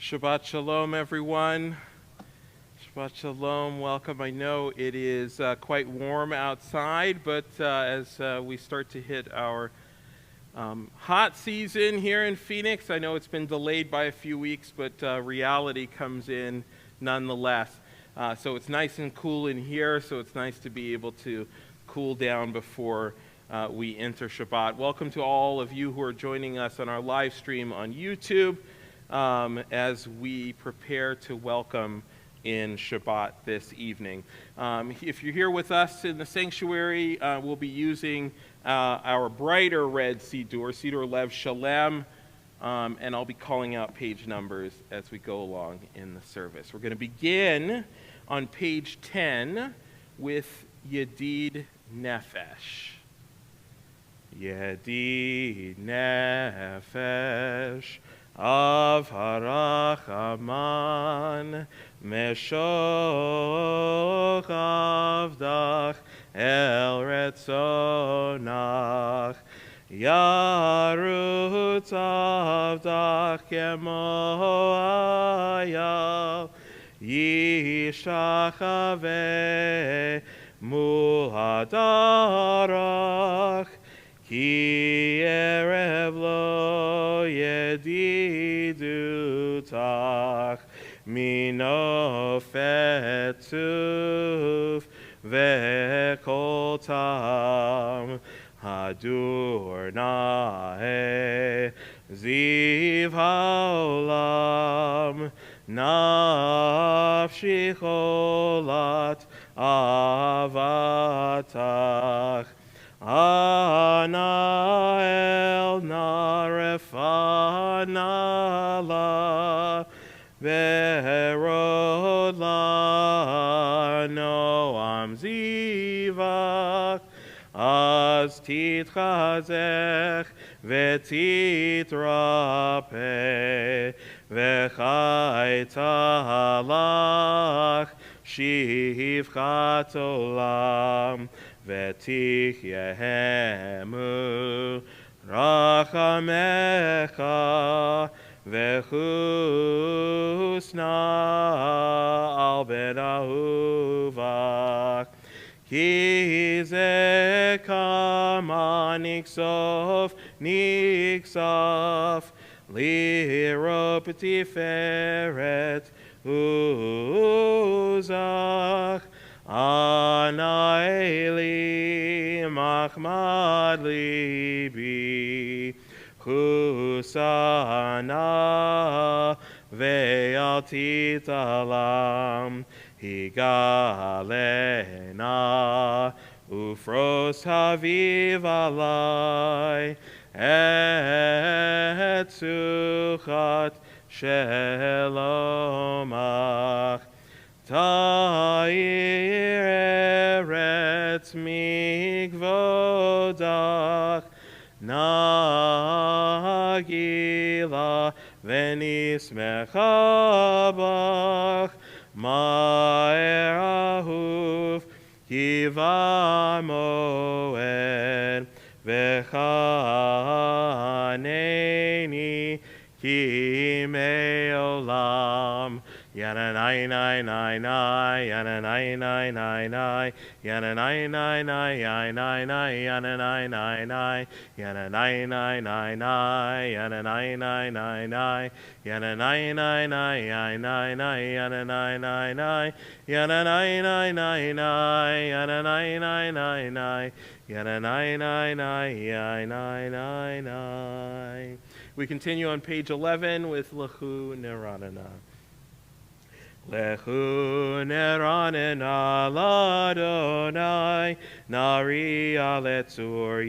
Shabbat Shalom, everyone. Shabbat Shalom, welcome. I know it is quite warm outside, but as we start to hit our hot season here in Phoenix, I know it's been delayed by a few weeks, but reality comes in nonetheless. So it's nice and cool in here, so it's nice to be able to cool down before we enter Shabbat. Welcome to all of you who are joining us on our live stream on YouTube. As we prepare to welcome in Shabbat this evening. If you're here with us in the sanctuary, we'll be using our brighter red Siddur Lev Shalem, and I'll be calling out page numbers as we go along in the service. We're going to begin on page 10 with Yedid Nefesh. Yedid Nefesh Av harachaman meshoch avdach el retzonach yarutz avdach kemo ayal yishachave mul hadarach Ki erev lo yedidu tach mino fetuf vekol tam hadur nae ziv haolam nafshi cholat avatach Ana el narefana la verod la noam zivach az titchazech vetitrape v'chayta lach shivchat olam V'tihyehemu rachamecha v'chusna al ben ahuvach ki ze kama niksof liro p'tiferet uzach Ana eli machmad libi Chusana ve'al titalam Higalena ufros haviv alai Et suchat shelomach Ta'ir eretz mikvodach Nagila v'nismecha bach Ma'er ahuv kiva moed V'chaneni ki me'olam Yananai nai nai nai yananai nai nai nai yananai nai nai nai nai yananai nai nai yananai nai nai nai yananai nai nai nai yananai nai nai nai nai yananai nai nai yananai nai nai nai yananai nai nai nai yananai nai nai nai nai. We continue on page 11 with Lechu Neranana. Lechu neranena l'Adonai, nari aletzur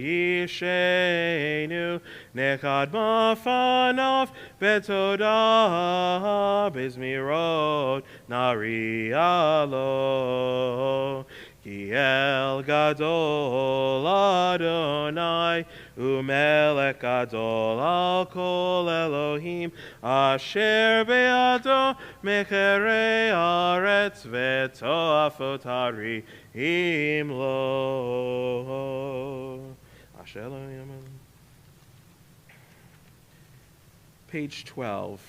yishenu, nechad mafanav betodah bizmirot, nari alo. Ki el gadol Adonai, umelech gadol al kol Elohim, asher be'ado mechere aretz v'toafot harim lo. Asher Elohim. Page 12.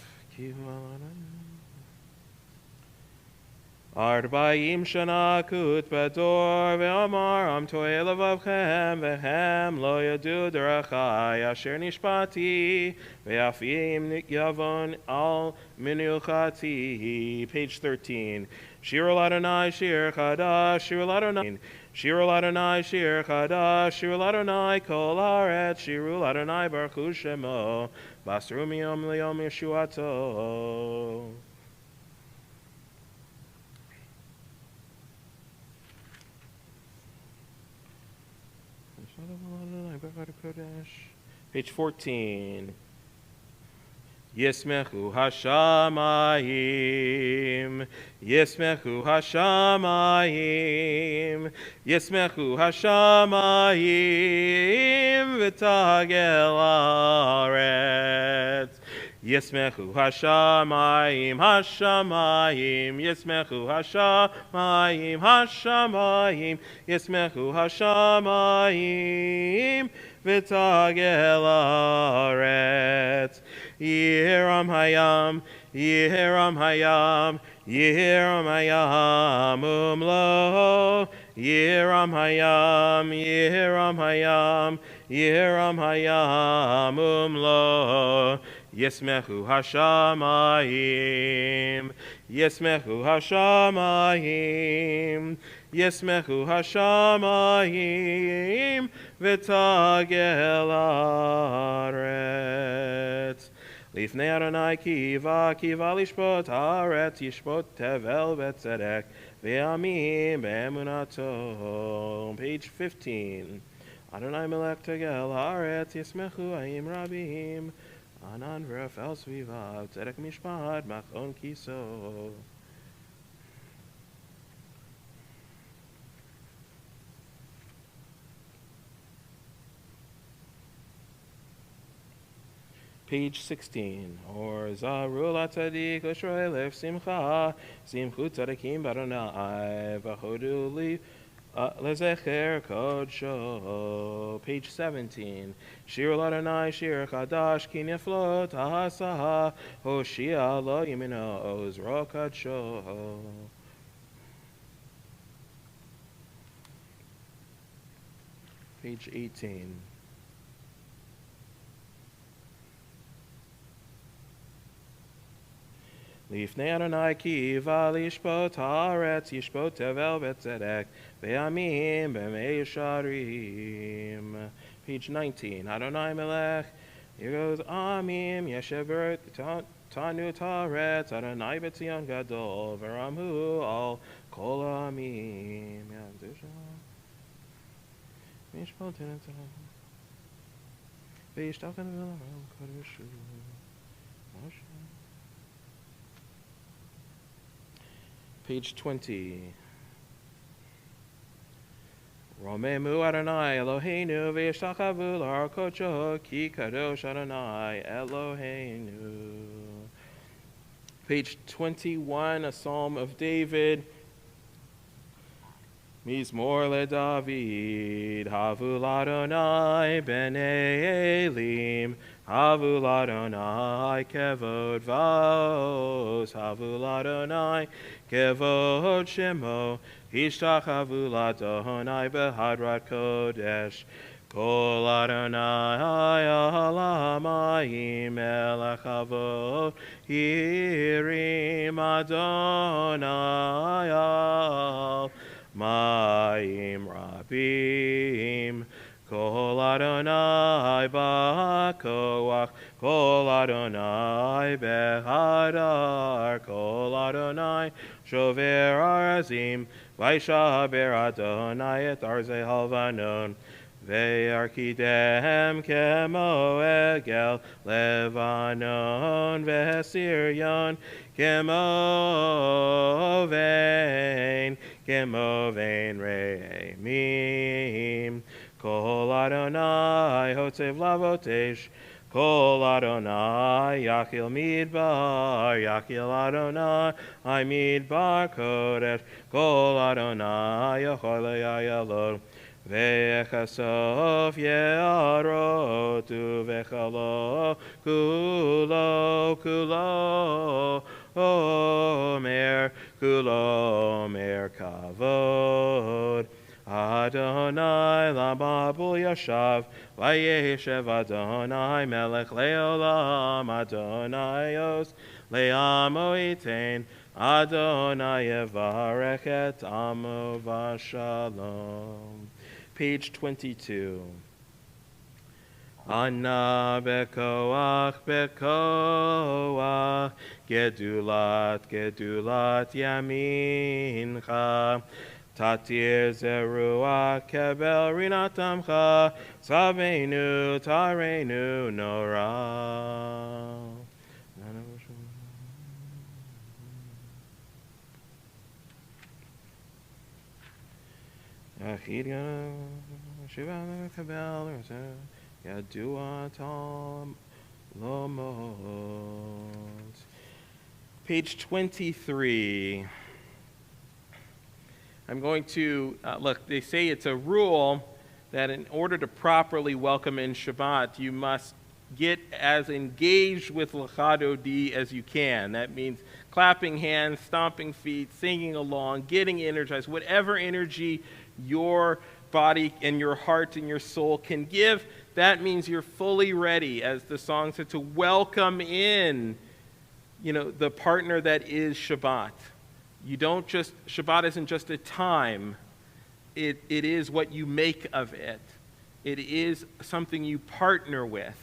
Arba'im shana kut bador ve'amar am to'e levavchem ve'hem lo yadu derachai asher nishpati ve'afim yavon al minuchati. Page 13. Shirul Adonai shir chadash, Shirul Adonai, Shirul Adonai shir chadash, Shirul Adonai kol haaretz, Shirul Adonai baruch hu shemo, basru miyom liyom yeshuato. Page 14. Yismechu hashamayim, Yismechu hashamayim, Yismechu hashamayim, v'tagel haaretz. Yismechu hashamayim, hashamayim, Yismechu hashamayim, hashamayim, Yismechu hashamayim, v'tagel haaretz. Yehiram hayam, Yehiram hayam, Yehiram hayam umlo. Yehiram hayam, Yehiram hayam, Yehiram hayam umlo. Yismechu hashamayim, Yismechu hashamayim, Yismechu hashamayim, v'tagel haaretz. Lifnei Adonai kiva, kiva lishpot haaretz, yishpot tevel v'tzedek, ve'amim be'emunato. Page 15. Adonai melech tegel haaretz, yismechu ayim rabim, anan v'rafel svivav, tzedek mishpat, machon kiso. Page 16. Or zarul atzadik l'shroi lef simcha, simchu tzadikim baronai, v'chodu li lezecher kodsho. Page 17. Shir Adonai shir chadash ki niflot hasaha, hoshia lo yimino ozro kodsho. Page 18. Lifnei Adonai kiva lishpot haaretz, yishpot tevel v'tzedek, ve'amim b'meisharim. Page 19. Adonai melech, here goes amim, yeshever tanu taretz, Adonai b'tzion gadol, v'ramhu al kol amim. Mishpot tenetzah, ve'ishtakan v'lam kodeshu. Page 20. Romemu Adonai Eloheinu v'yishtachavu l'harkocho ki kadosh Adonai Eloheinu. Page 21, a Psalm of David. Mizmor leDavid, havu l'Adonai b'nei Elim, havu l'Adonai kevod vaos, havu l'Adonai kevod shemo, ishtachavu l'Adonai behadrat kodesh, kol Adonai alamayim melech avot, yirim Adonai al Mayim rabim, kol Adonai ba'koach, kol Adonai behadar, kol Adonai shover arazim, vaishaber Adonai et arzei halvanon, ve'arkidem kemo egel Levanon ve'Sirion, kemo vein re'emim, kol Adonai hotzev lavotesh, kol Adonai yakil midbar, yakil Adonai midbar kodesh, kol Adonai yochol yayalod, Vechasov ye'arotu vechalo kulo omer kavod. Adonai lamabul yashav, vayeshev Adonai melech leolam, Adonaios le'amo yitain, Adonai yevarech et amo v'shalom. Page 22. Anna bekoach, gedulat yamincha. Tatir zerua kebel rinatamcha, sabenu tarenu nora. Shiva kebel yadua tam lomot. Page 23. I'm going to, look, they say it's a rule that in order to properly welcome in Shabbat, you must get as engaged with L'chadodi as you can. That means clapping hands, stomping feet, singing along, getting energized, whatever energy your body and your heart and your soul can give, that means you're fully ready, as the song said, to welcome in, the partner that is Shabbat. Shabbat isn't just a time, it is what you make of it. It is something you partner with,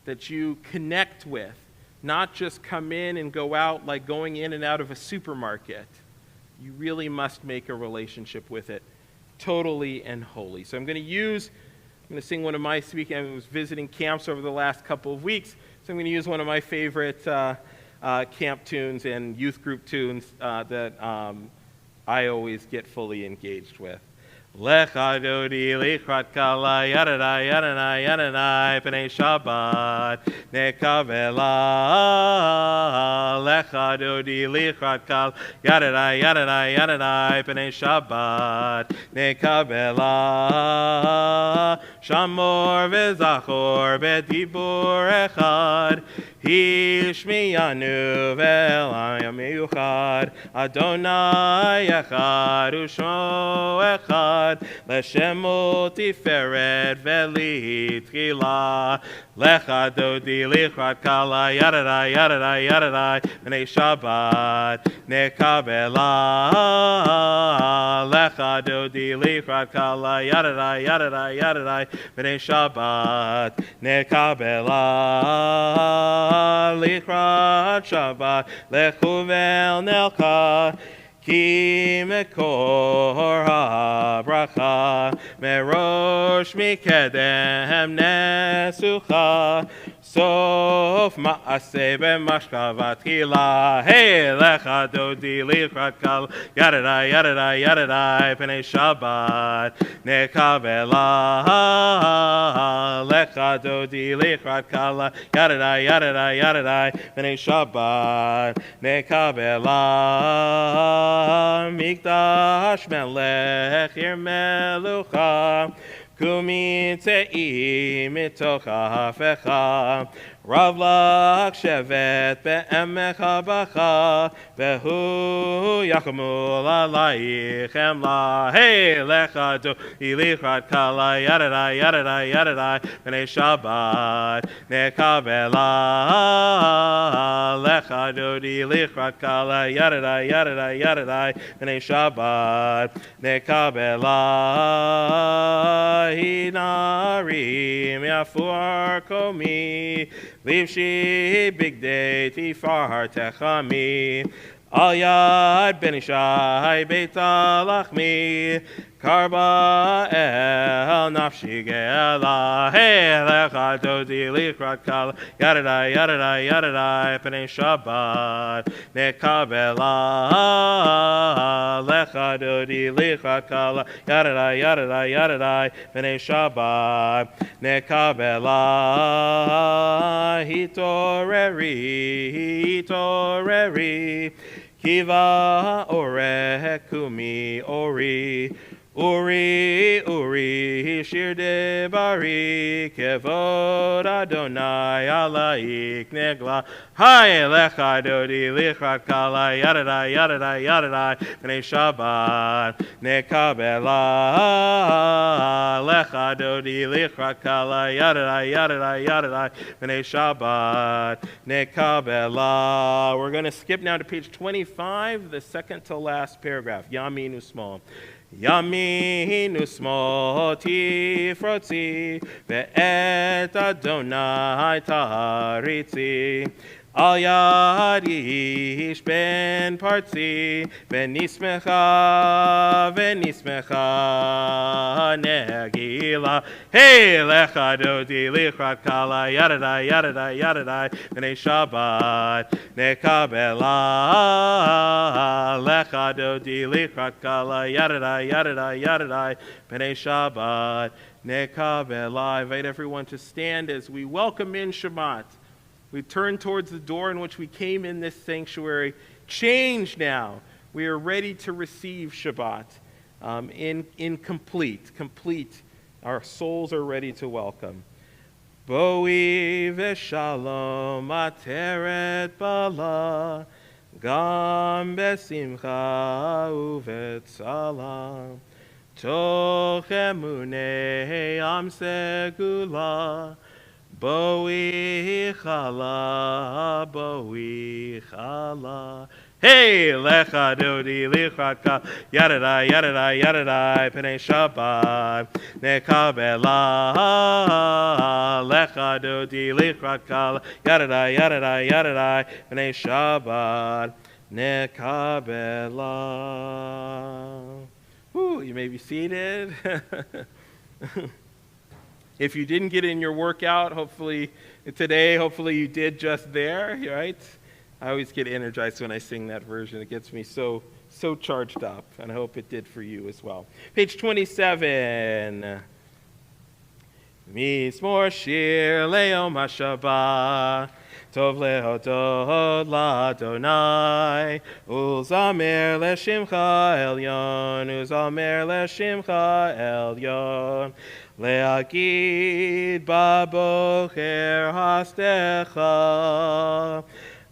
that you connect with, not just come in and go out like going in and out of a supermarket. You really must make a relationship with it, totally and wholly. So I'm going to sing one of my speaking. I was visiting camps over the last couple of weeks, so I'm going to use one of my favorite camp tunes and youth group tunes that I always get fully engaged with. Lecha dodi lichrat kala yadadai yadadai yadadai p'nei Shabbat nekavela. Lecha dodi lichrat kala yadadai yadadai yadadai p'nei Shabbat nekavela. Shamor v'zachor b'dibur echad Hishmiyanu v'elayam miyuchad Adonai echad u'shmo echad L'shemo tiferet v'li tchila Lecha dodi lichrat kala yadadai yadadai yadadai B'nei Shabbat nekabela. Lecha dodi lichrat kala yadadai yadadai yadadai B'nei Shabbat nekabela. Lichrat Shabbat lechuvel nelcha Ki mekor habracha merosh mikedem nesucha sof ma'aseh b'mashkavat tchila. Hey, lecha dodi lichrat kal yadadai yadadai yadadai p'nei Shabbat nekavela. Lecha dodi lichrat kal yadadai yadadai yadadai p'nei Shabbat nekavela. Mikdash melech melucha Kumi te'i mitoch hafecha Rav lach shevet be'emecha bacha Vehu yakamul alayich emla. Hey, lecha dodi lichrat kala yadadai yadadai yadadai B'nei Shabbat nekavela. Lecha dodi lichrat kala yadadai yadadai yadadai B'nei Shabbat nekavela. Hinarim yafur komi Livshi bigdei tifar techami Al yad ben ishai beit alachmi Karba el nafshi ge'ela. Hey, lecha dodi lichrat kala yadadai yadadai yadadai p'nei Shabbat nekavela. Lecha dodi lichrat kala yadadai yadadai yadadai p'nei Shabbat nekavela. Hitoreri Kiva ore kumi ori Uri, Uri, Shir Debari, Kevod Adonai, Alaik Negla, Hai Lecha Dodi, Lichrat Kala, Yadadai, Yadadai, Yadadai, B'nai Shabbat, Nekabela, Lecha Dodi, Lichrat Kala, Yadadai, Yadadai, Yadadai, B'nai Shabbat, Nekabela. We're going to skip now to page 25, the second to last paragraph, Yaminu Small. Yaminu small tifrotzi ve'et Adonai taharitzi al yadish ben partzi venismecha negila hey lecha dodi lichrat kala yadadai yadadai yadadai v'nei Shabbat nekabela lecha dodi lichrat kala yadadai yadadai yadadai v'nei Shabbat nekabela. I invite everyone to stand as we welcome in Shabbat. We turn towards the door in which we came in this sanctuary. Change now. We are ready to receive Shabbat in complete. Our souls are ready to welcome. Boi v'shalom ateret bala gam besimcha uvetzala toch emunei am segula Boi chala, boi chala. Hey, lecha dodi lichrat ka yadadai yadadai yadadai p'nei Shabbat nekabela lecha dodi lichrat ka yadadai yadadai yadadai p'nei Shabbat nekabela. You may be seated. If you didn't get in your workout, hopefully you did just there, right? I always get energized when I sing that version. It gets me so charged up, and I hope it did for you as well. Page 27. Mizmor shir le'yom ha'Shabbat, tov lehodot l'Adonai, ulzamer le'shimcha elyon, ulzamer le'shimcha elyon. Le'agid babocher hastecha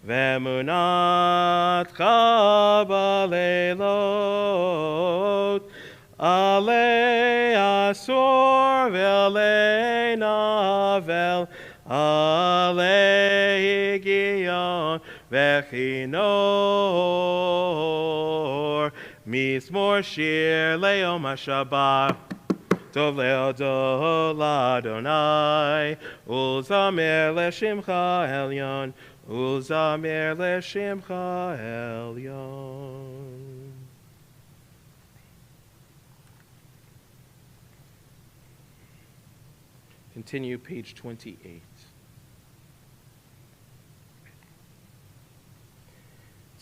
ve'munatcha baleilot alei asor ve'alei navel alei gion ve'chinor mizmor shir le'yom ha'Shabbat Tov le'odot l'Adonai, ulzamer le'shimcha elyon, ulzamer le'shimcha elyon. Continue, page 28.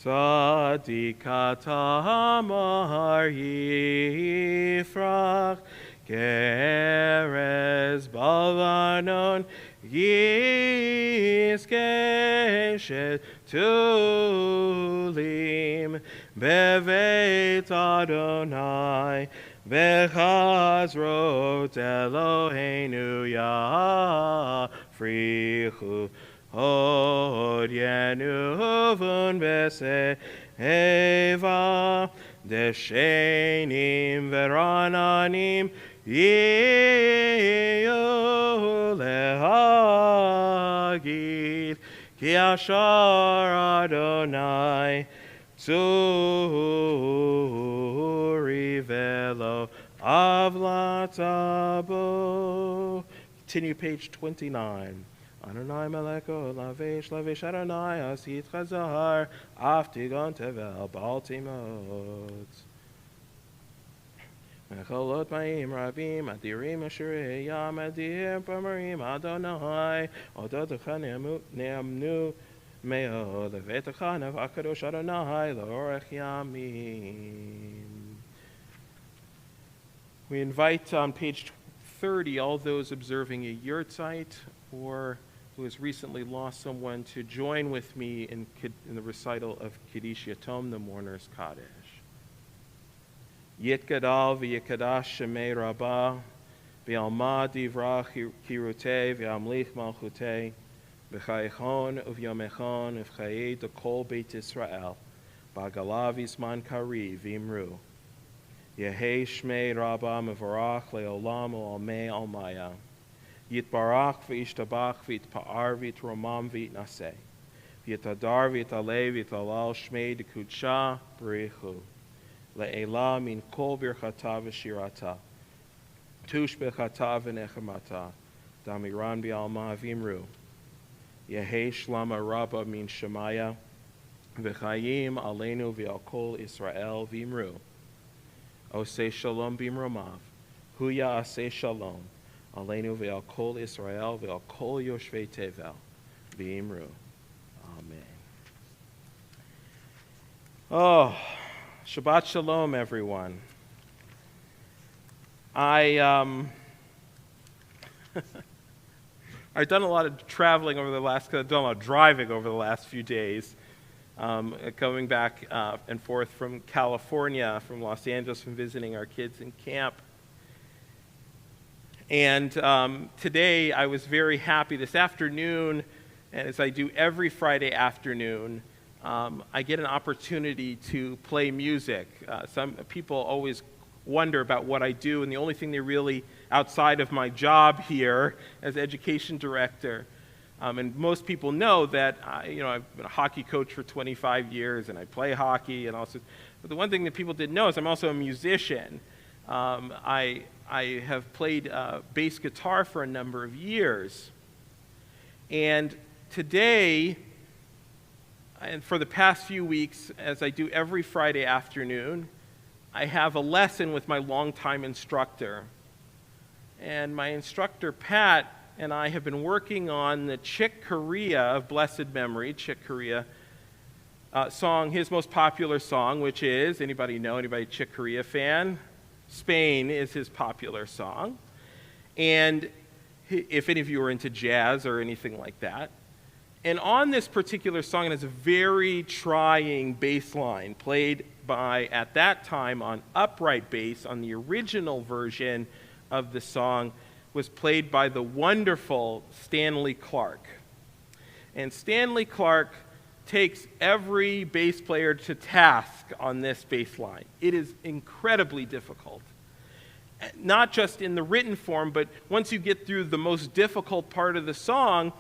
Tzadikat amar yifrach, Keres balvanon yiskeshet tulim beveit Adonai bechazrot Eloheinu yafrichu hod yenuvun beseva deshenim verananim Yiyu lehagid ki ashar Adonai tzuri velo avlatabo. Continue, page 29. Adonai meleko lavesh lavesh Adonai asit chazar aftigon tevel baltimot. Mecholot ma'im rabim adirim asher yam adir b'marim Adonai odotecha ne'amnu me'od levetecha nevakadosh Adonai l'orech yamim. We invite on page 30 all those observing a yurtzeit or who has recently lost someone to join with me in the recital of Kiddush Yatom, the mourner's Kaddish. Yitgadal v'yikadash shemei Rabbah, v'yalma divra kirutei v'yamlich malchutei, v'chayechon uv'yomechon v'chayei dekol Beit Yisrael, b'agala v'zman kari v'imru. Yehei shmei Rabbah mevorach le'olam u'almei almaya. Yitbarach v'yishtabach v'yitpa'ar v'yitromam v'yitnaseh. V'yitadar v'yitalei v'yitalal shmei dekudsha b'richu. Le'ela min kol birchata v'shirata. Tush b'chata v'nechemata. Damiran b'alma v'imru. Yehei shlama Rabbah min Shemaya. V'chayim aleinu v'al kol Israel v'imru. Oseh shalom b'imromav. Huya aseh shalom. Aleinu v'al kol Israel v'al kol yoshvei tevel. V'imru. Amen. Oh, Shabbat shalom, everyone. I've done a lot of traveling over the last, I've done a lot of driving over the last few days, coming back and forth from California, from Los Angeles, from visiting our kids in camp. And today I was very happy. This afternoon, and as I do every Friday afternoon, I get an opportunity to play music. Some people always wonder about what I do, and the only thing they really, outside of my job here as education director, and most people know that I've been a hockey coach for 25 years, and I play hockey, and also, but the one thing that people didn't know is I'm also a musician. I have played bass guitar for a number of years, and today, and for the past few weeks, as I do every Friday afternoon, I have a lesson with my longtime instructor. And my instructor, Pat, and I have been working on the Chick Corea of blessed memory, Chick Corea song, his most popular song, which is, anybody Chick Corea fan? Spain is his popular song. And if any of you are into jazz or anything like that. And on this particular song, it has a very trying bass line played by, at that time, on upright bass on the original version of the song, was played by the wonderful Stanley Clarke. And Stanley Clarke takes every bass player to task on this bass line. It is incredibly difficult. Not just in the written form, but once you get through the most difficult part of the song,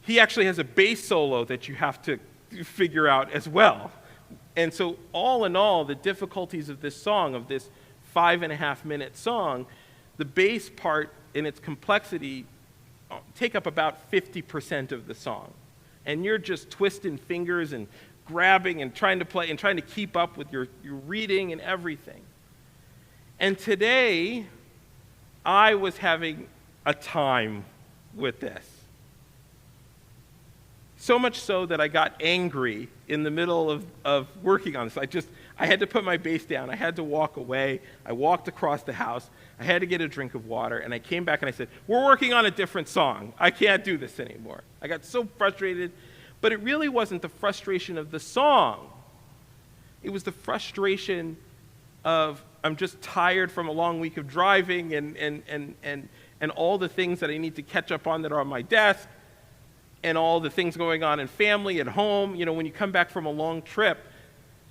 he actually has a bass solo that you have to figure out as well. And so all in all, the difficulties of this song, of this 5.5-minute song, the bass part in its complexity take up about 50% of the song. And you're just twisting fingers and grabbing and trying to play and trying to keep up with your reading and everything. And today, I was having a time with this. So much so that I got angry in the middle of working on this. I had to put my bass down. I had to walk away. I walked across the house. I had to get a drink of water. And I came back and I said, we're working on a different song. I can't do this anymore. I got so frustrated. But it really wasn't the frustration of the song. It was the frustration of, I'm just tired from a long week of driving and all the things that I need to catch up on that are on my desk. And all the things going on in family, at home. When you come back from a long trip,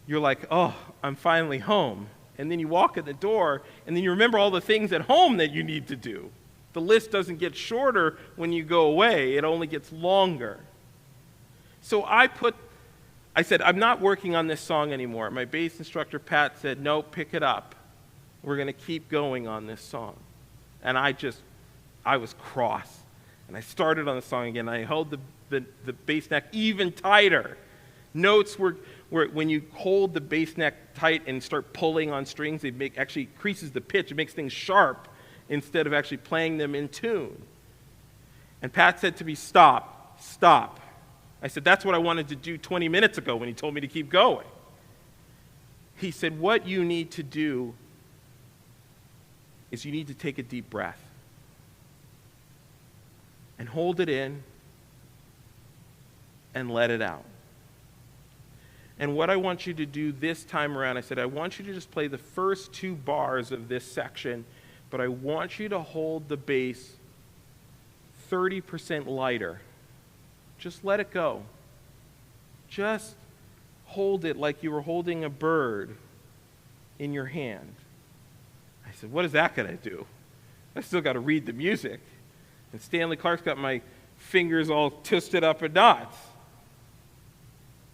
you're like, oh, I'm finally home. And then you walk in the door, and then you remember all the things at home that you need to do. The list doesn't get shorter when you go away. It only gets longer. So I said, I'm not working on this song anymore. My bass instructor, Pat, said, no, pick it up. We're going to keep going on this song. And I was cross. And I started on the song again. I held the bass neck even tighter. Notes were when you hold the bass neck tight and start pulling on strings, it actually increases the pitch. It makes things sharp instead of actually playing them in tune. And Pat said to me, stop. I said, that's what I wanted to do 20 minutes ago when he told me to keep going. He said, what you need to do is you need to take a deep breath. And hold it in and let it out. And what I want you to do this time around, I said, I want you to just play the first 2 bars of this section, but I want you to hold the bass 30% lighter. Just let it go. Just hold it like you were holding a bird in your hand. I said, what is that going to do? I still got to read the music. And Stanley Clark's got my fingers all twisted up in knots.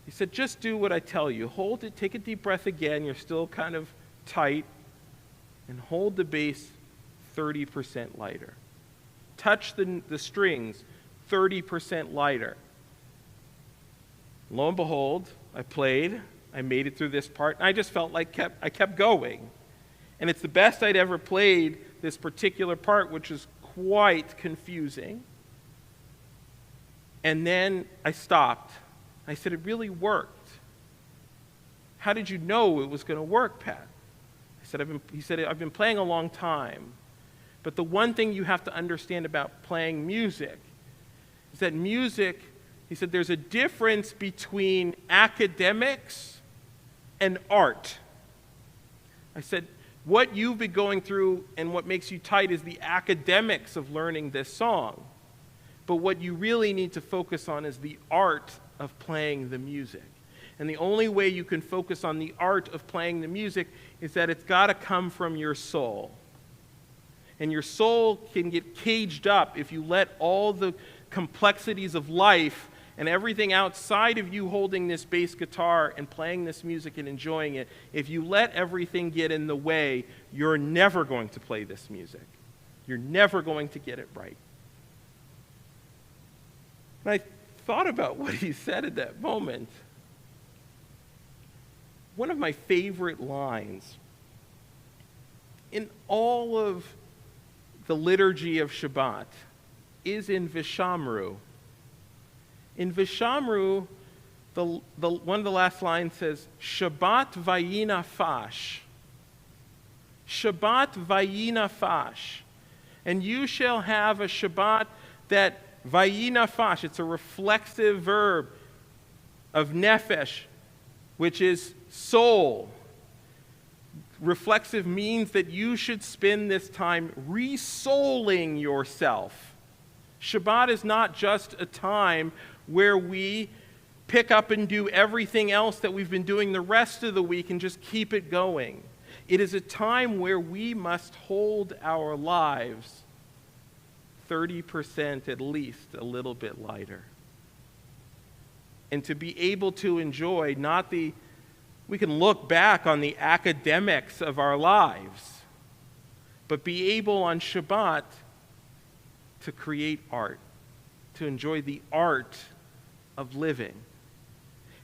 He said, just do what I tell you. Hold it, take a deep breath again. You're still kind of tight. And hold the bass 30% lighter. Touch the strings 30% lighter. Lo and behold, I played. I made it through this part. And I just felt like I kept going. And it's the best I'd ever played this particular part, which is quite confusing. And then I stopped. I said, it really worked. How did you know it was going to work, Pat? He said, I've been playing a long time. But the one thing you have to understand about playing music is that music, he said, there's a difference between academics and art. I said, what you've been going through and what makes you tight is the academics of learning this song. But what you really need to focus on is the art of playing the music. And the only way you can focus on the art of playing the music is that it's got to come from your soul. And your soul can get caged up if you let all the complexities of life and everything outside of you holding this bass guitar and playing this music and enjoying it, if you let everything get in the way, you're never going to play this music. You're never going to get it right. And I thought about what he said at that moment. One of my favorite lines in all of the liturgy of Shabbat is in Vishamru. In Vishamru, one of the last lines says, Shabbat vayina fash. Shabbat vayina fash. And you shall have a Shabbat that vayina fash, it's a reflexive verb of nefesh, which is soul. Reflexive means that you should spend this time re-souling yourself. Shabbat is not just a time where we pick up and do everything else that we've been doing the rest of the week and just keep it going. It is a time where we must hold our lives 30% at least a little bit lighter. And to be able to enjoy we can look back on the academics of our lives, but be able on Shabbat to create art, to enjoy the art of living.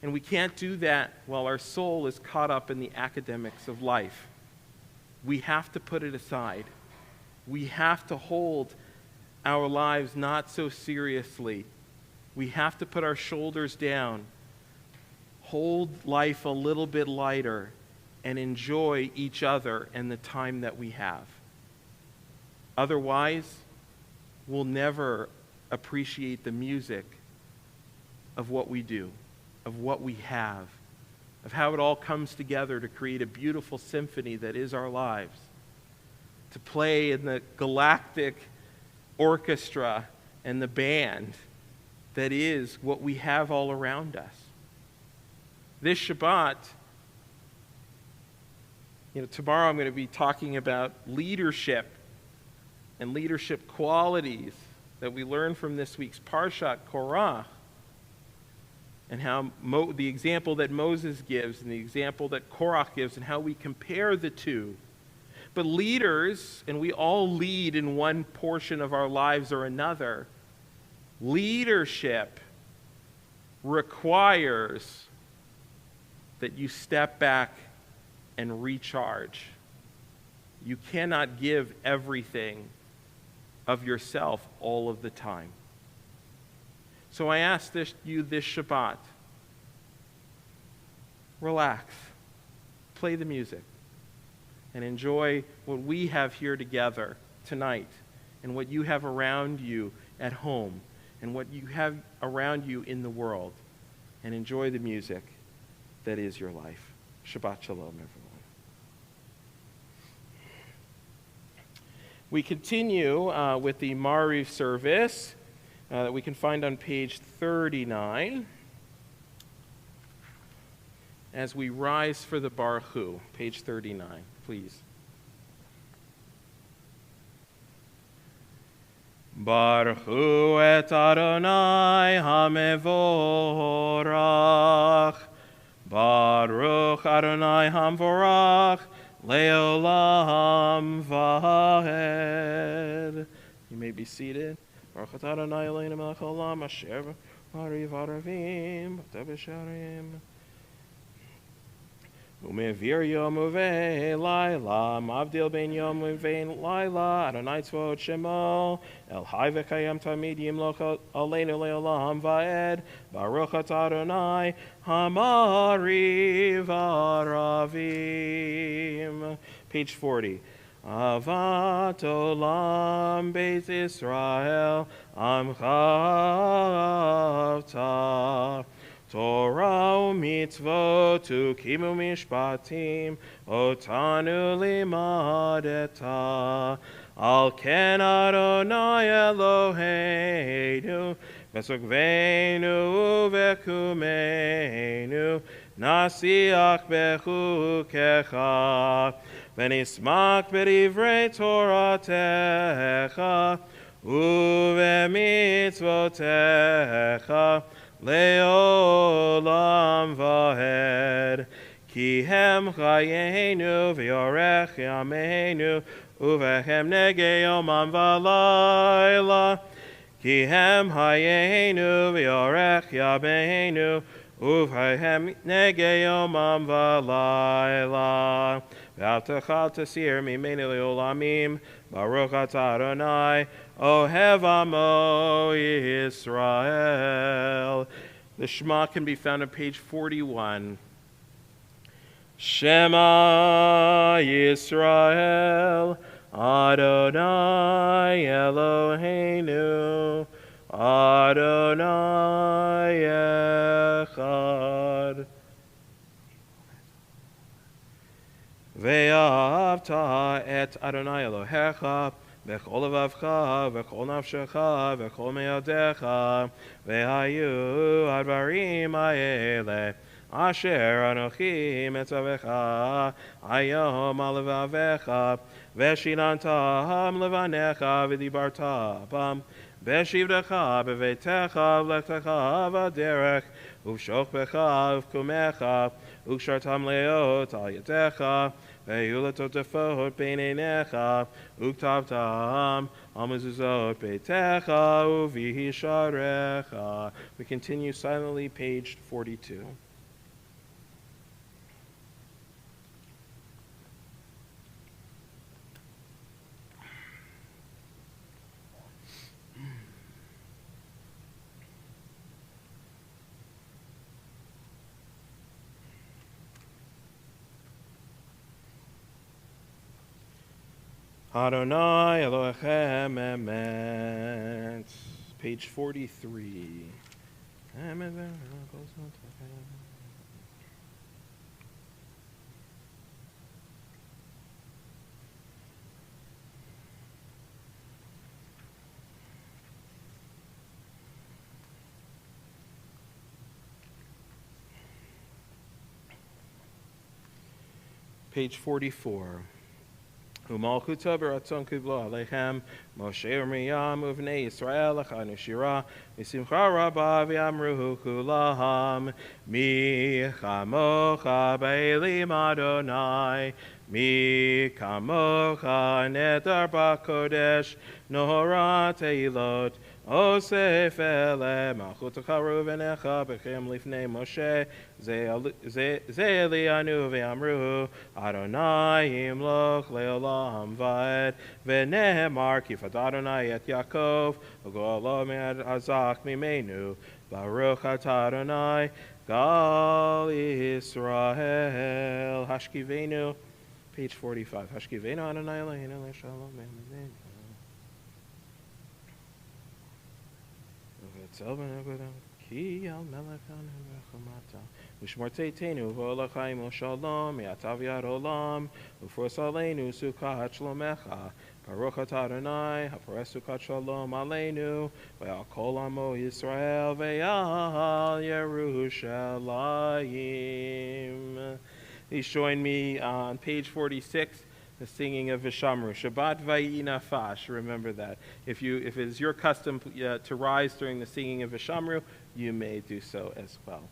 And we can't do that while our soul is caught up in the academics of life. We have to put it aside. We have to hold our lives not so seriously. We have to put our shoulders down, hold life a little bit lighter, and enjoy each other and the time that we have. Otherwise, we'll never appreciate the music of what we do, of what we have, of how it all comes together to create a beautiful symphony that is our lives, to play in the galactic orchestra and the band that is what we have all around us. This Shabbat, tomorrow I'm going to be talking about leadership and leadership qualities that we learn from this week's Parshat Korach, and how the example that Moses gives and the example that Korach gives and how we compare the two. But leaders, and we all lead in one portion of our lives or another, leadership requires that you step back and recharge. You cannot give everything of yourself all of the time. So I ask you this Shabbat, relax, play the music, and enjoy what we have here together tonight, and what you have around you at home, and what you have around you in the world, and enjoy the music. that is your life. Shabbat Shalom, everyone. We continue with the Mariv service that we can find on page 39 as we rise for the Baruch Hu, page 39, please. Baruch Hu et Adonai HaMevorach, Baruch Adonai HaMvorach, Leolam Vahed. You may be seated. Baruch atah Adonai Eloheinu melech haolam asher b'ariv aravim b'tev b'sharim u'mevir yom uvein laila mavdil ben yom uvein laila Adonai tzvot shemo el hai v'kayam tamid yimloch aleinu leolam vaed Baruch atah Adonai hamariv aravim. Page 40. Avat olam Beit Israel amchavta Torah u'mitzvot u'kimu mishpatim otanu limadeta al ken Adonai Eloheinu v'sukveinu v'kumeinu nasiach bechukecha v'nismak b'divrei Toratecha u'v'mitzvotecha le'olam vahed ki hem chayenu v'yorech yameinu uvehem negei yomam v'layla ki hem chayenu v'yorech yameinu uvehem negei yomam v'layla v'avtecha tasir mimeni le'olamim Baruch atah Adonai Ohev Amo Yisrael. The Shema can be found on page 41. Shema Yisrael Adonai Eloheinu Adonai Echad. Ve'ahavta et Adonai Elohecha v'chol levavcha v'chol nafshecha v'chol me'odecha ve'hayu advarim ha'ele asher anochi metzavecha hayom al levavecha ve'shinantam levanecha v'dibarta bam ve'shivdecha bevetecha v'lechtecha v'derech uv'shokbecha v'kumecha ukshartam leot al yadecha ve'yulatot tefot beinenecha uktavtam al mezuzot beitecha uvihisharecha. We continue silently, page 42. Adonai Elohechem Emet. Page 43. Page 44. Umalchuta beratzon kiblo alechem Moshe u'Miriam uvnei Yisrael lechanu shira v'simcha rabba v'yamruhu kulam mi chamocha b'elim Adonai mi kamocha nedar b'kodesh nohora teilot Osef ele malchutecha ruvenecha b'chem lifnei Moshe ze elianu v'yamruhu Adonai yimloch leolam vaed v'nehemar kifat Adonai et Yaakov v'golo me'ad azach mimenu Baruch atah Adonai gal Yisrael. Hashkivenu, page 45. Hashkivenu Adonai Eloheinu le'shalom v'emeinu. Ki al melech anu v'chomata ושמרתנו v'olachayim shalom me'atav yad olam ufros aleinu sukkot shlomecha Baruch atah Adonai haporech sukkot shalom aleinu ve'al kol amo Yisrael ve'al Yerushalayim. Please join me on page 46, the singing of Vishamru. Shabbat vayi nafash. Remember that. If it is your custom to rise during the singing of Vishamru, you may do so as well.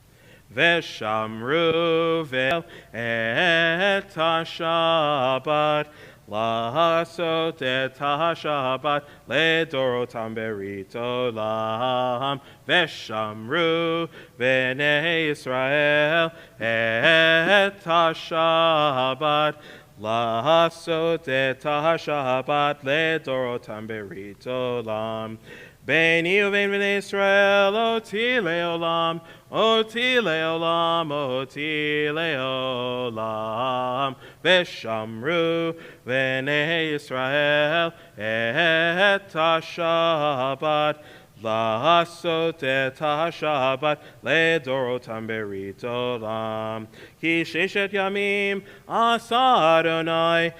Veshamru ve'el et ha-Shabbat Lasot et ha-Shabbat ledorotam berit olam Veshamru v'nei Yisrael et ha-Shabbat Lasot et ha-Shabbat ledorotam berit olam Beni uvein b'nei Yisrael oti le'olam Oti le'olam, oti le'olam, Veshamru v'nei Yisrael et ha-Shabbat, Lasot et ha-Shabbat ledorotam berit olam. Ki sheshet yamim asa Adonai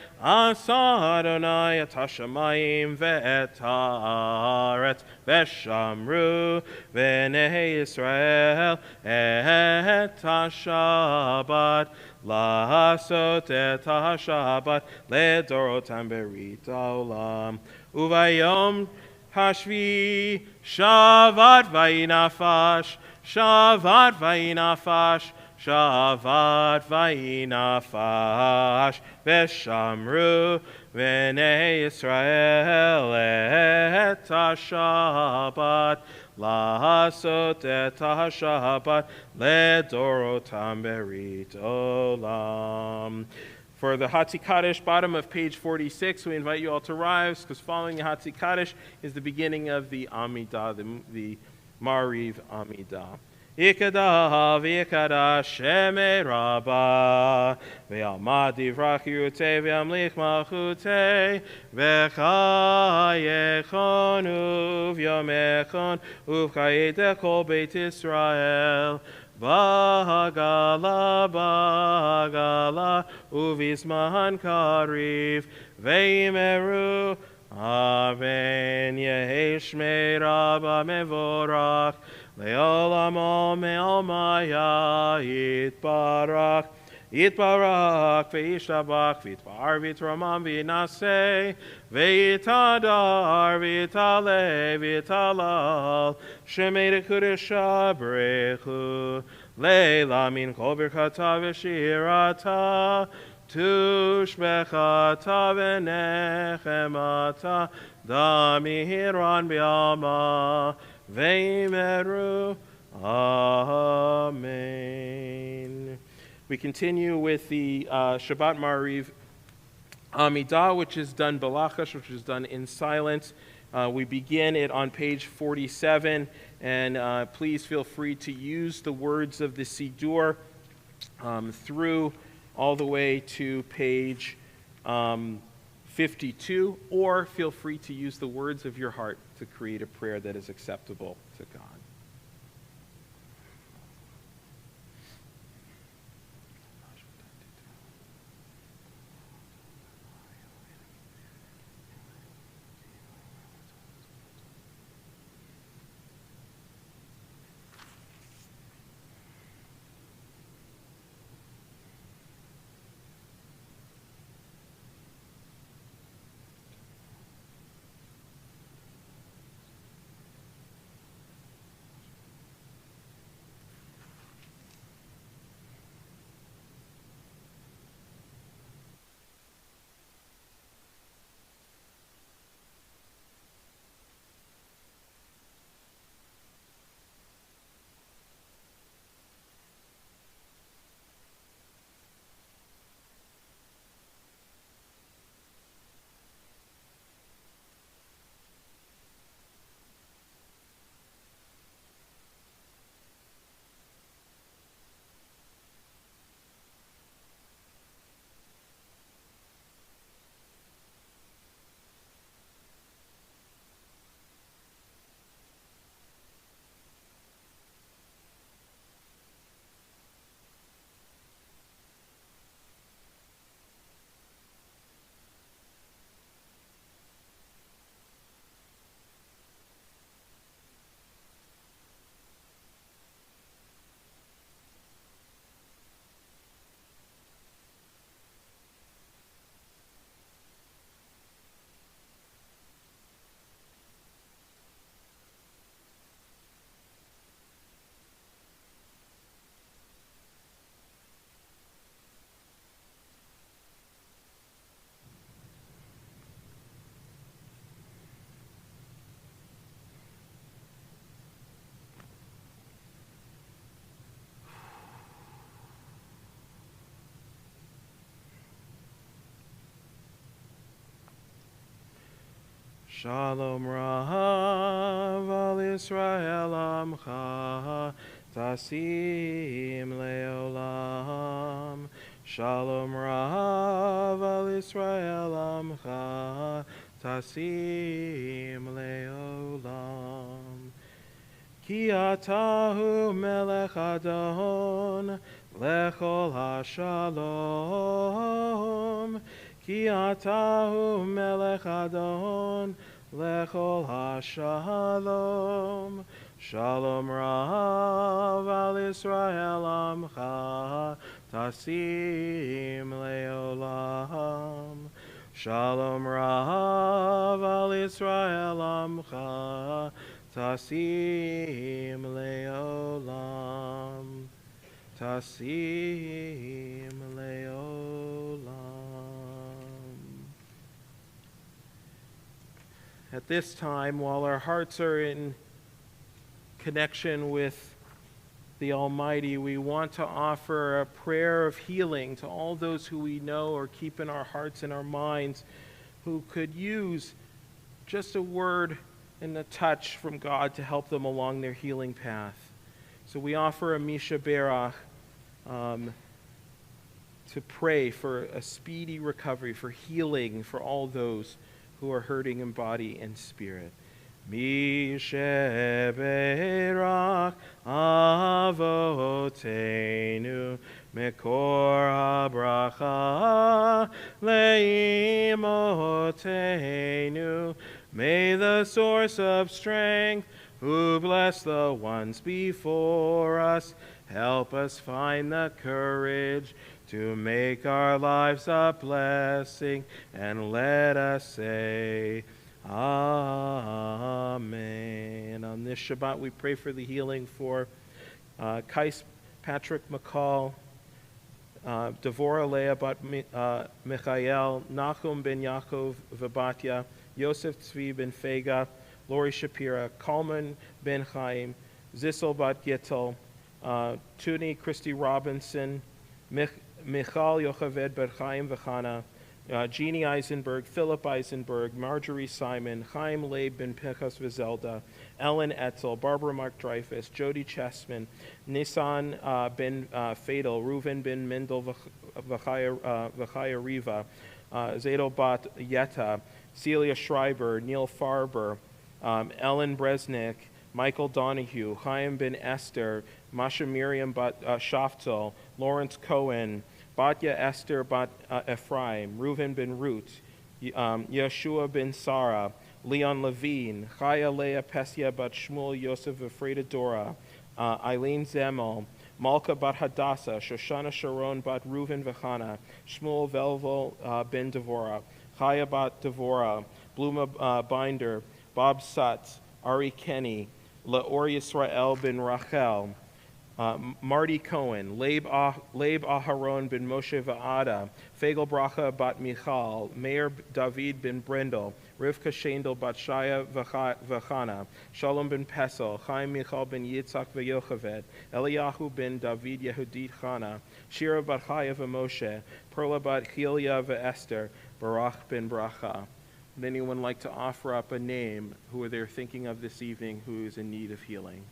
et ha-shamayim ve'et haaretz, Veshamru v'nei Yisrael et ha-Shabbat, Lasot et ha-Shabbat ledorotam berit olam. Uvayom Hashvi Shabbat vayinafash, Shabbat vayinafash, Shabbat vayinafash, Veshamru v'nei Yisrael et ha-Shabbat, Lasot et ha-Shabbat ledorotam berit olam. For the Hatzikadosh, bottom of page 46, we invite you all to rise, because following the Hatzikadosh is the beginning of the Amidah, the Mariv Amidah. Ikadah v'ikadash shemei Rabba ve'almad divrach yirutei ve'amlich malchutei ve'chayechon uv'yomechon uv'chayetech kol Beit Yisrael Bagala, bagala, uvisman kariv, veimeru, aven yehesh me Rabba mevorach, leolamo me'almaya yitbarach, yitbarach, ve'yishtabach, v'yitbar, v'yitramam, v'yinaseh, v'yitadar, v'yitale, v'yitalal, shemei dekudesha brechu, leila min kol birchata v'shirata, tushbechata v'nechemata, damihiran b'alma, v'yimeru, amen. We continue with the Shabbat Mariv Amidah, which is done balachash, which is done in silence. We begin it on page 47, and please feel free to use the words of the Siddur through all the way to page 52, or feel free to use the words of your heart to create a prayer that is acceptable to God. Shalom Rav al Yisrael Amcha Tasim Leolam. Shalom Rav al Yisrael Amcha Tasim Leolam. Ki atahu melech adon lechol hashalom. Ki atahu melech adon lechol hashalom. Shalom Rav al Yisrael amcha tasim leolam. Shalom Rav al Yisrael amcha tasim leolam. Tasim leolam. At this time, while our hearts are in connection with the Almighty, we want to offer a prayer of healing to all those who we know or keep in our hearts and our minds who could use just a word and a touch from God to help them along their healing path. So we offer a Misha Berach to pray for a speedy recovery, for healing for all those who are hurting in body and spirit. Misha Berach Avotenu Mekor HaBracha Leimotenu. May the source of strength, who bless the ones before us, help us find the courage to make our lives a blessing, and let us say, Amen. On this Shabbat, we pray for the healing for Kais Patrick McCall, Devorah Leah Bat Michael, Nachum ben Yaakov Vabatya, Yosef Tzvi ben Fega, Lori Shapira, Kalman ben Chaim, Zissel Bat Gittel, Tuni Christy Robinson, Michal Yocheved Bat Chaim Vachana, Jeannie Eisenberg, Philip Eisenberg, Marjorie Simon, Chaim Leib ben Pinchas Vizelda, Ellen Etzel, Barbara Mark Dreyfus, Jody Chessman, Nissan ben Fadel, Reuven ben Mendel Vachaya Riva, Zadel Bat Yetta, Celia Schreiber, Neil Farber, Ellen Bresnik, Michael Donahue, Chaim ben Esther, Masha Miriam Bat Shaftel, Lawrence Cohen, Batya Esther Bat Ephraim, Reuven ben Ruth, Yeshua ben Sarah, Leon Levine, Chaya Leah Pesia Bat Shmuel Yosef Efreda Dora, Eileen Zemel, Malka Bat Hadassah, Shoshana Sharon Bat Reuven Vechana, Shmuel Velvel ben Devorah, Chaya Bat Devorah, Bluma Binder, Bob Sutz, Ari Kenny, Laor Yisrael ben Rachel, Marty Cohen, Leib Aharon ben Moshe Va'ada, Fagel Bracha bat Michal, Meir David ben Brendel, Rivka Shendel bat Shaya Vachana, Shalom ben Pesel, Chaim Michal ben Yitzhak V'Yocheved, Eliyahu ben David Yehudit Chana, Shira bat Chaya V'Moshe, Perla bat Chilia V'Esther, Barak ben Bracha. Would anyone like to offer up a name who they're thinking of this evening who is in need of healing?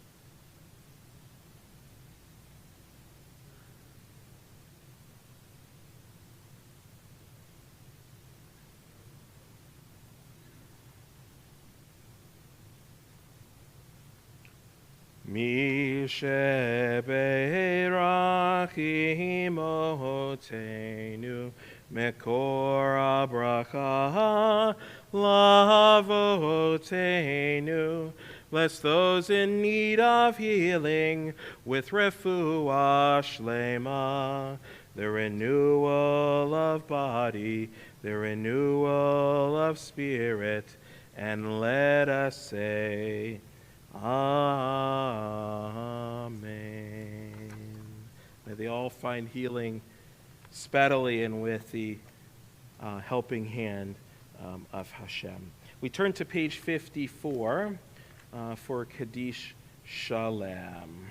Mishe Berach Imotenu Mekor HaBracha Lavotenu. Bless those in need of healing with refuah shlema, the renewal of body, the renewal of spirit, and let us say, Amen. May they all find healing speedily and with the helping hand of Hashem. We turn to page 54 for Kaddish Shalem.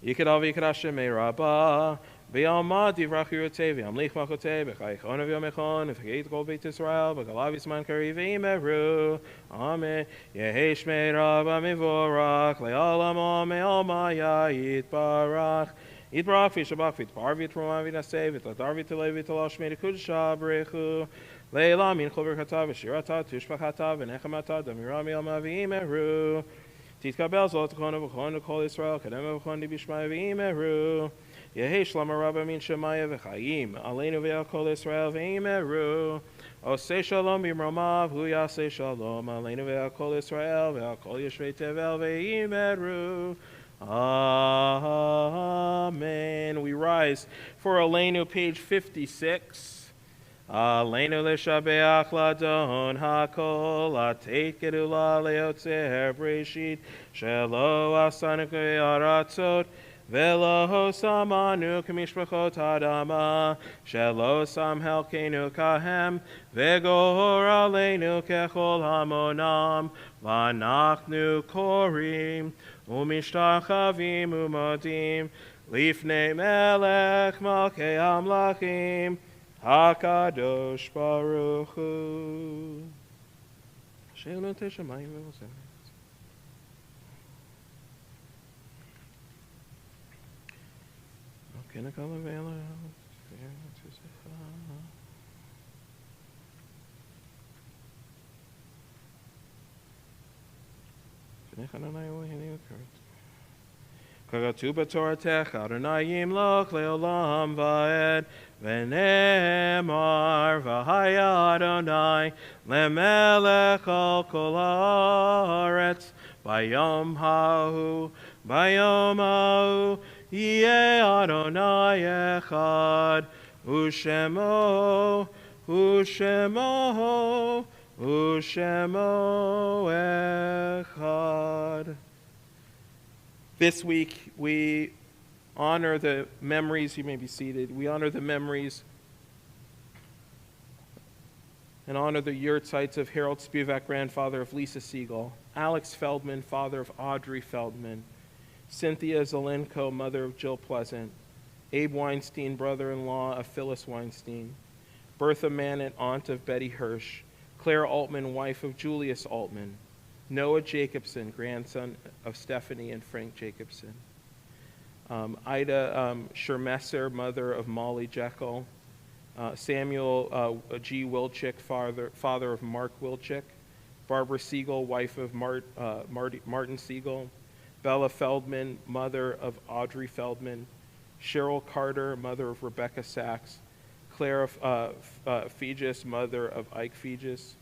Yikadav Yikad Hashem Rabba B'yalma divrach yirotei v'yamlich malchotei b'chaychon v'yomechon v'chageit kol beit Yisrael b'galav yisman kari v'imeru. Amen. Yehi shmei Rabba mivorach le'olam omei omaya yitbarach. Yitbarach v'yishabach v'yitbar v'yitroma v'yinaseh v'yitladar v'yitolei v'yitolal shmei d'kudshah b'rechu. Le'elam min chol berchata v'shirata tushbachata v'nechamata damira mi'alma v'imeru. Titkabel zol t'chonu v'chonu kol Yisrael kadem v'chonu b'shmai v'imeru. Yehi shlama Rabba min shemaya v'chayim aleinu v'al kol Yisrael v'imeru. Osei shalom b'mromav hu yasei shalom aleinu v'al kol Yisrael v'al kol yeshvei tevel v'imeru. Amen. We rise for Aleinu, page 56. Aleinu l'shabeach ladon hakol ateit gedula leotzer breshit shelo asanu k'aratzot velo samanu k'mishpachot adama shelo sam helkenu kahem vegor aleinu kechol hamonam v'anachnu korim umishtachavim umodim lifnei melech malkei amlachim HaKadosh Baruch Hu. She'elon teshamayim v'vosem. Okay, nakala v'ela. V'nechananai Elohim Yukart. Kagatu b'toratech Adonai yimloch le'olam va'ed. V'nemar v'haya Adonai le'melech al kol haaretz bayom ha'hu yeh Adonai echad u'shemo echad. This week we honor the memories, you may be seated, we honor the memories and honor the yurtzites of Harold Spivak, grandfather of Lisa Siegel, Alex Feldman, father of Audrey Feldman, Cynthia Zelenko, mother of Jill Pleasant, Abe Weinstein, brother-in-law of Phyllis Weinstein, Bertha Mannett, aunt of Betty Hirsch, Claire Altman, wife of Julius Altman, Noah Jacobson, grandson of Stephanie and Frank Jacobson, Ida Schermesser, mother of Molly Jekyll, Samuel G. Wilczyk, father of Mark Wilczyk, Barbara Siegel, wife of Martin Siegel, Bella Feldman, mother of Audrey Feldman, Cheryl Carter, mother of Rebecca Sachs, Clara Fegis, mother of Ike Fegis,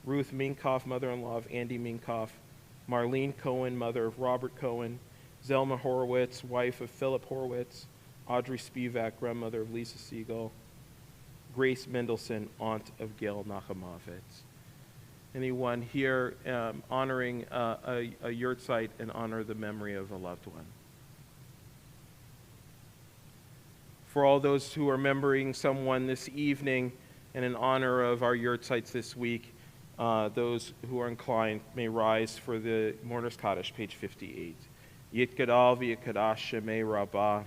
Ruth Minkoff, mother-in-law of Andy Minkoff, Marlene Cohen, mother of Robert Cohen, Zelma Horowitz, wife of Philip Horowitz, Audrey Spivak, grandmother of Lisa Siegel, Grace Mendelson, aunt of Gail Nachamovitz. Anyone here honoring a yurtzeit and honor the memory of a loved one? For all those who are remembering someone this evening and in honor of our yurtzeits this week, those who are inclined may rise for the Mourner's Kaddish, page 58. Yitgadal v'yikadash shemei Rabba,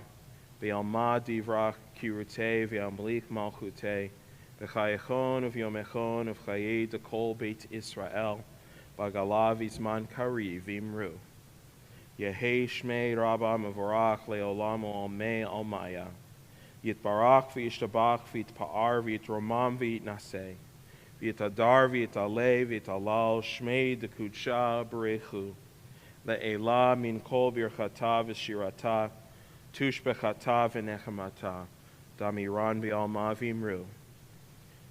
v'yalma divrach kirutei v'yamlik malchutei, v'chayechon v'yomechon v'chayei dekol beit Israel, v'galav izman kari v'imru. Yehei shmei Rabba mevorach le'olam olmei almaya. Yitbarach v'yishtabach v'yitpa'ar v'yitromam v'yitnaseh. V'yitadar v'yitaleh v'yitalal shmei d'kudsha b'rechu. Le'ela min kol birchata v'shirata, tushbechata v'nechamata, damiran v'alma v'imru.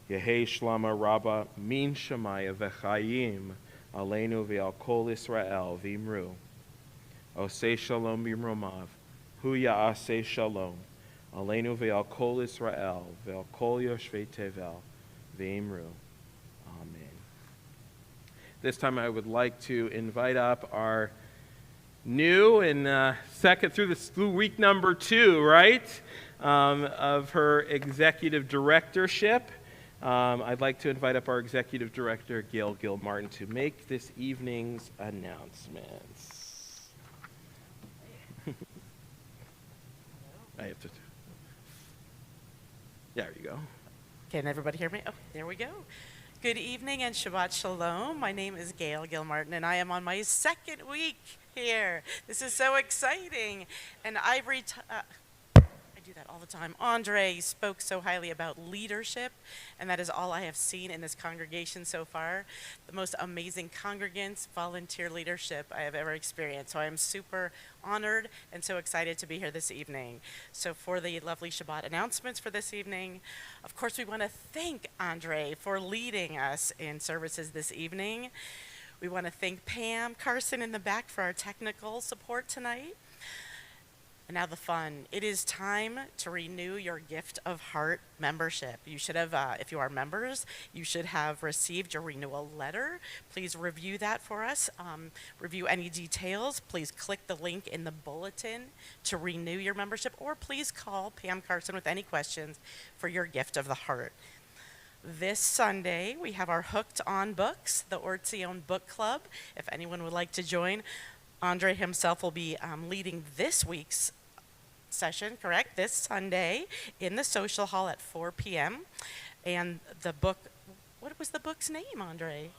Yehei shlama Rabba min shemaya v'chayim, aleinu v'al kol Yisrael v'imru. Osei shalom b'mromav, hu ya'asei shalom, aleinu v'al kol Yisrael, v'al kol yoshvei tevel, v'imru. Amen. This time I would like to invite up our new and through week number 2, right, of her executive directorship. I'd like to invite up our executive director, Gail Gilmartin, to make this evening's announcements. I have to There you go. Can everybody hear me? Oh, there we go. Good evening and Shabbat Shalom. My name is Gail Gilmartin, and I am on my second week here. This is so exciting. And I do that all the time. Andre spoke so highly about leadership, and that is all I have seen in this congregation so far. The most amazing congregants, volunteer leadership I have ever experienced. So I am super honored and so excited to be here this evening. So for the lovely Shabbat announcements for this evening, of course we want to thank Andre for leading us in services this evening. We want to thank Pam Carson in the back for our technical support tonight. And now the fun. It is time to renew your Gift of Heart membership. You should have, if you are members, you should have received your renewal letter. Please review that for us. Review any details. Please click the link in the bulletin to renew your membership, or please call Pam Carson with any questions for your Gift of the Heart. This Sunday, we have our Hooked on Books, the Or Tzion Book Club. If anyone would like to join, Andre himself will be leading this week's session, correct? This Sunday in the social hall at 4 p.m. And the book, what was the book's name, Andre?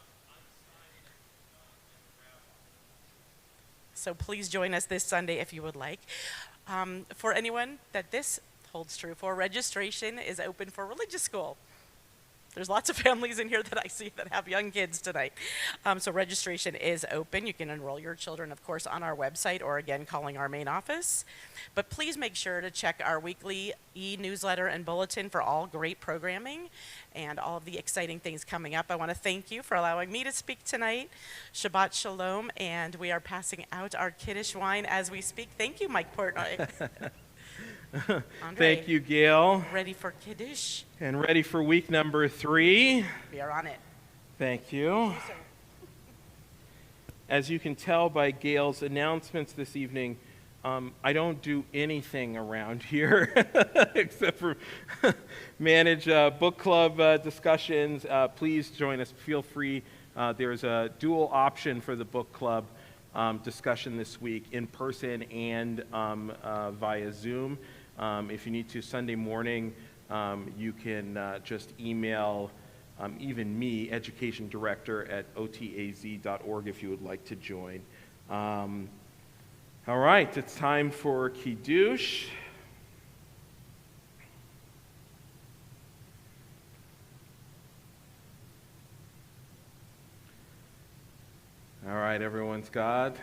So please join us this Sunday if you would like. For anyone that this holds true for, registration is open for religious school. There's lots of families in here that I see that have young kids tonight. So registration is open. You can enroll your children, of course, on our website or, again, calling our main office. But please make sure to check our weekly e-newsletter and bulletin for all great programming and all of the exciting things coming up. I want to thank you for allowing me to speak tonight. Shabbat Shalom, and we are passing out our Kiddush wine as we speak. Thank you, Mike Portnoy. Thank you, Gail. Ready for Kiddush? And ready for week number 3. We are on it. Thank you. As you can tell by Gail's announcements this evening, I don't do anything around here except for manage book club discussions. Please join us. Feel free. There's a dual option for the book club discussion this week, in person and via Zoom. If you need to, Sunday morning, you can just email even me, education director at otaz.org, if you would like to join. All right, it's time for Kiddush. All right, everyone's God.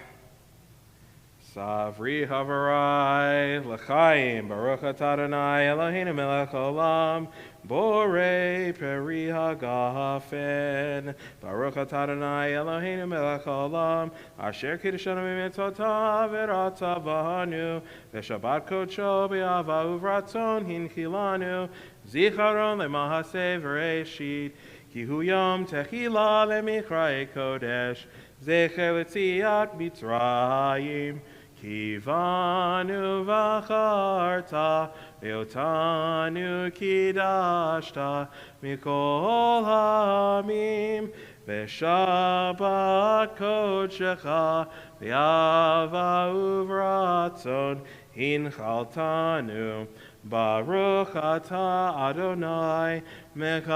Savri Havarai, L'chaim, Baruch Atah Adonai, Eloheinu melech haolam, Borei Peri Hagafen, Baruch Atah Adonai, Eloheinu melech haolam, Asher Kiddushanu b'mitzvotav v'rata b'hanu, V'shabbat kodsho b'ava uvratzon hinchilanu, Zicharon le'mahaseh v'reishit, Ki hu yom techila le'michrae kodesh, Zecher l'tziat Mitzrayim, Kivanu v'acharta, Ve'otanu kidashta, Mikol ha'amim, Ve'shabbat kodshecha, Ve'ava uvratzon, Hinchaltanu, Baruch atah Adonai, Mekadesh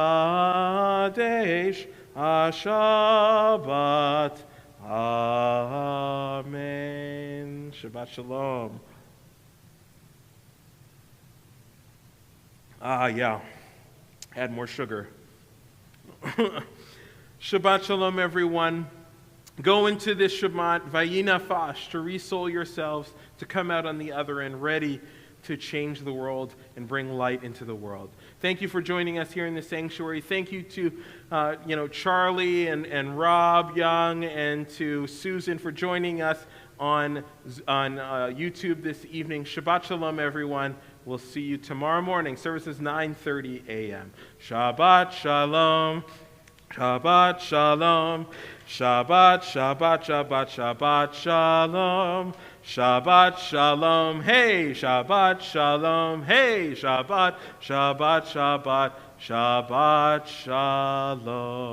HaShabbat. Amen. Shabbat Shalom. Yeah. Add more sugar. Shabbat Shalom, everyone. Go into this Shabbat, vayinafash, to resoul yourselves, to come out on the other end, ready to change the world and bring light into the world. Thank you for joining us here in the sanctuary. Thank you to Charlie and Rob Young and to Susan for joining us on YouTube this evening. Shabbat Shalom, everyone. We'll see you tomorrow morning. Service is 9:30 a.m. Shabbat Shalom. Shabbat Shalom. Shabbat, Shabbat, Shabbat, Shabbat Shalom. Shabbat Shalom. Hey, Shabbat Shalom. Hey, Shabbat, Shabbat, Shabbat, Shabbat Shalom.